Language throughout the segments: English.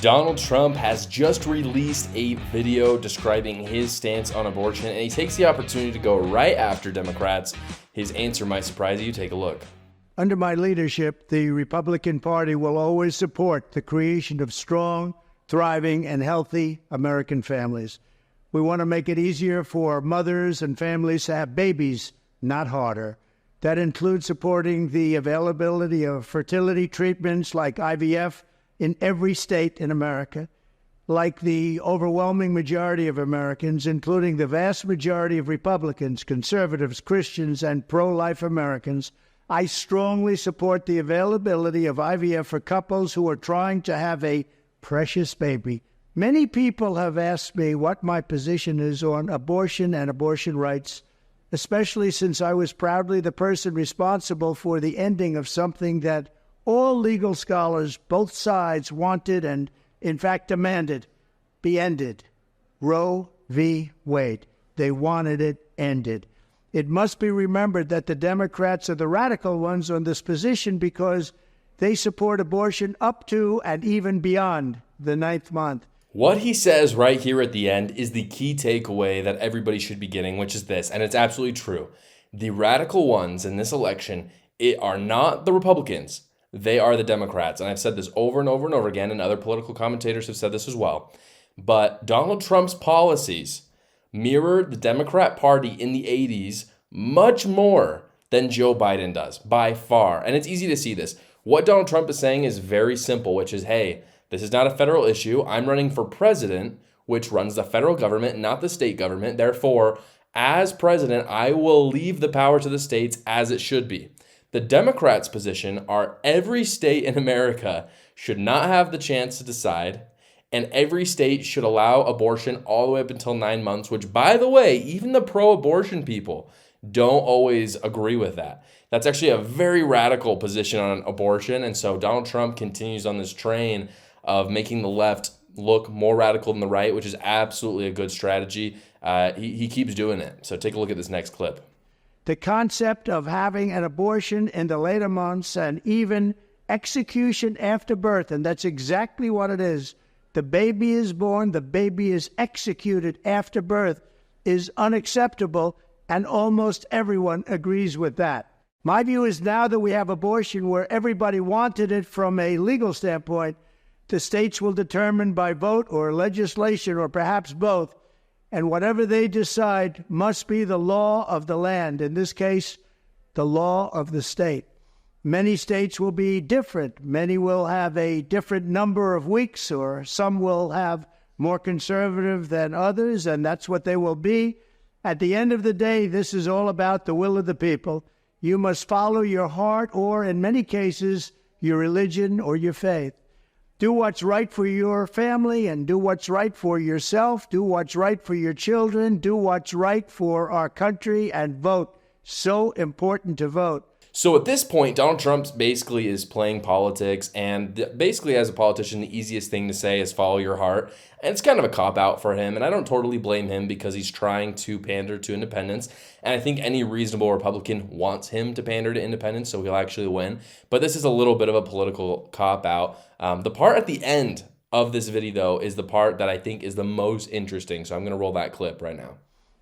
Donald Trump has just released a video describing his stance on abortion, and he takes the opportunity to go right after Democrats. His answer might surprise you. Take a look. Under my leadership, the Republican Party will always support the creation of strong, thriving, and healthy American families. We want to make it easier for mothers and families to have babies, not harder. That includes supporting the availability of fertility treatments like IVF in every state in America. Like the overwhelming majority of Americans, including the vast majority of Republicans, conservatives, Christians, and pro-life Americans, I strongly support the availability of IVF for couples who are trying to have a precious baby. Many people have asked me what my position is on abortion and abortion rights, especially since I was proudly the person responsible for the ending of something that all legal scholars, both sides, wanted and, in fact, demanded be ended. Roe v. Wade. They wanted it ended. It must be remembered that the Democrats are the radical ones on this position because they support abortion up to and even beyond the 9th month. What he says right here at the end is the key takeaway that everybody should be getting, which is this, and it's absolutely true. The radical ones in this election are not the Republicans. They are the Democrats. And I've said this over and over and over again, and other political commentators have said this as well. But Donald Trump's policies mirrored the Democrat Party in the 80s much more than Joe Biden does, by far. And it's easy to see this. What Donald Trump is saying is very simple, which is, hey, this is not a federal issue. I'm running for president, which runs the federal government, not the state government. Therefore, as president, I will leave the power to the states as it should be. The Democrats' position are every state in America should not have the chance to decide, and every state should allow abortion all the way up until 9 months, which, by the way, even the pro-abortion people don't always agree with that. That's actually a very radical position on abortion, and so Donald Trump continues on this train of making the left look more radical than the right, which is absolutely a good strategy. He keeps doing it. So take a look at this next clip. The concept of having an abortion in the later months and even execution after birth, and that's exactly what it is. The baby is born, the baby is executed after birth, is unacceptable, and almost everyone agrees with that. My view is now that we have abortion where everybody wanted it from a legal standpoint, the states will determine by vote or legislation or perhaps both, and whatever they decide must be the law of the land, in this case, the law of the state. Many states will be different. Many will have a different number of weeks, or some will have more conservative than others, and that's what they will be. At the end of the day, this is all about the will of the people. You must follow your heart or, in many cases, your religion or your faith. Do what's right for your family and do what's right for yourself. Do what's right for your children. Do what's right for our country and vote. So important to vote. So at this point, Donald Trump basically is playing politics, and basically as a politician, the easiest thing to say is follow your heart. And it's kind of a cop-out for him, and I don't totally blame him because he's trying to pander to independents. And I think any reasonable Republican wants him to pander to independents so he'll actually win. But this is a little bit of a political cop-out. The part at the end of this video, though, is the part that I think is the most interesting. So I'm going to roll that clip right now.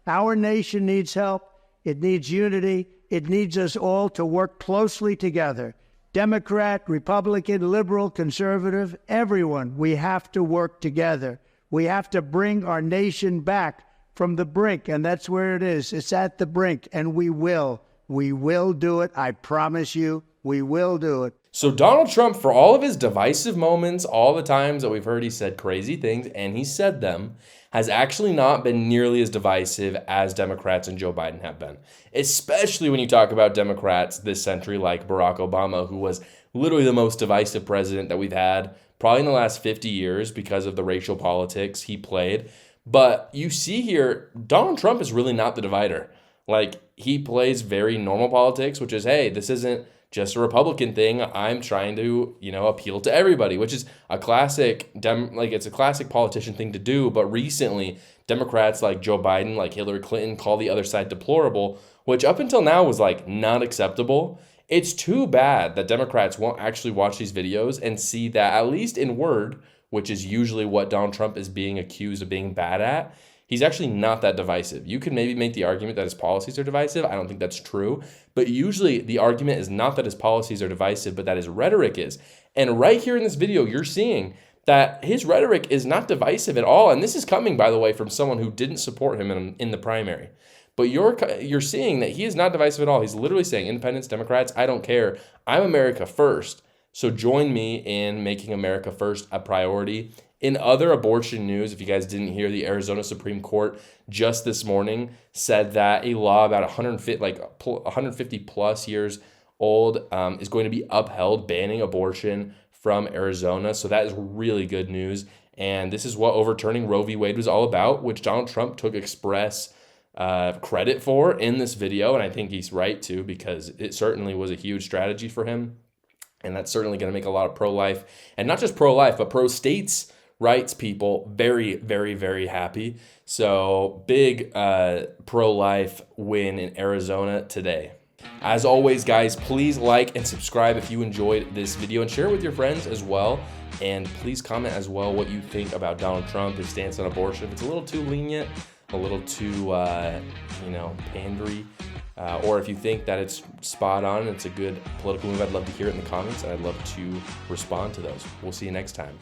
Our nation needs help. It needs unity. It needs us all to work closely together. Democrat, Republican, liberal, conservative, everyone, we have to work together. We have to bring our nation back from the brink, and that's where it is. It's at the brink, and we will. We will do it. I promise you, we will do it. So Donald Trump, for all of his divisive moments, all the times that we've heard he said crazy things, and he said them, has actually not been nearly as divisive as Democrats and Joe Biden have been. Especially when you talk about Democrats this century like Barack Obama, who was literally the most divisive president that we've had probably in the last 50 years because of the racial politics he played. But you see here, Donald Trump is really not the divider. Like, he plays very normal politics, which is, hey, this isn't just a Republican thing. I'm trying to, appeal to everybody, which is a classic, it's a classic politician thing to do. But recently, Democrats like Joe Biden, like Hillary Clinton, call the other side deplorable, which up until now was not acceptable. It's too bad that Democrats won't actually watch these videos and see that, at least in word, which is usually what Donald Trump is being accused of being bad at, he's actually not that divisive. You could maybe make the argument that his policies are divisive. I don't think that's true. But usually the argument is not that his policies are divisive, but that his rhetoric is. And right here in this video, you're seeing that his rhetoric is not divisive at all. And this is coming, by the way, from someone who didn't support him in the primary. But you're seeing that he is not divisive at all. He's literally saying, independents, Democrats, I don't care. I'm America first. So join me in making America first a priority. In other abortion news, if you guys didn't hear, the Arizona Supreme Court just this morning said that a law about 150 plus years old is going to be upheld, banning abortion from Arizona. So that is really good news. And this is what overturning Roe v. Wade was all about, which Donald Trump took express credit for in this video. And I think he's right too, because it certainly was a huge strategy for him. And that's certainly going to make a lot of pro-life, and not just pro-life, but pro-states rights people very, very, very happy. So big pro-life win in Arizona today. As always, guys, please like and subscribe if you enjoyed this video, and share it with your friends as well. And please comment as well what you think about Donald Trump, his stance on abortion. If it's a little too lenient, a little too, pandery, or if you think that it's spot on and it's a good political move, I'd love to hear it in the comments, and I'd love to respond to those. We'll see you next time.